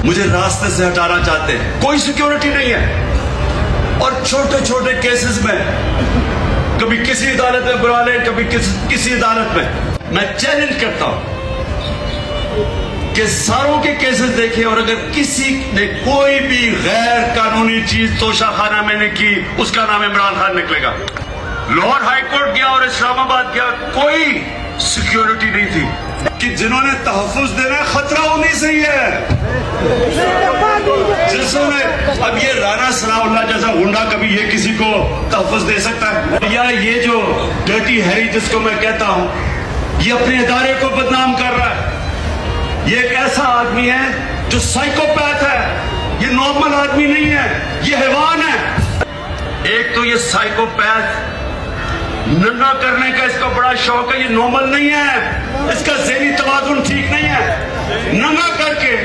مجھے راستے سے ہٹانا چاہتے ہیں. کوئی سیکیورٹی نہیں ہے. اور چھوٹے چھوٹے کیسز میں کبھی کسی عدالت میں بلا لیں, کبھی کسی عدالت میں. میں چیلنج کرتا ہوں کہ ساروں کے کیسز دیکھیں, اور اگر کسی نے کوئی بھی غیر قانونی چیز توشہ خانہ میں نے کی, اس کا نام عمران خان نکلے گا. لاہور ہائی کورٹ گیا اور اسلام آباد گیا, کوئی سیکیورٹی نہیں تھی. کہ جنہوں نے تحفظ دینا ہے, خطرہ انہیں سے ہی ہے. جسوں نے, اب یہ رانا ثناء اللہ جیسا گنڈا کبھی یہ کسی کو تحفظ دے سکتا ہے؟ یا یہ جو ڈرٹی ہیری جس کو میں کہتا ہوں, یہ اپنے ادارے کو بدنام کر رہا ہے. یہ ایک ایسا آدمی ہے جو سائیکوپیتھ ہے, یہ نارمل آدمی نہیں ہے, یہ حیوان ہے. ایک تو یہ سائیکوپیتھ ننگا کرنے کا اس کا بڑا شوق ہے, یہ نارمل نہیں ہے, اس کا ذہنی توازن ٹھیک نہیں ہے. ننگا کر کے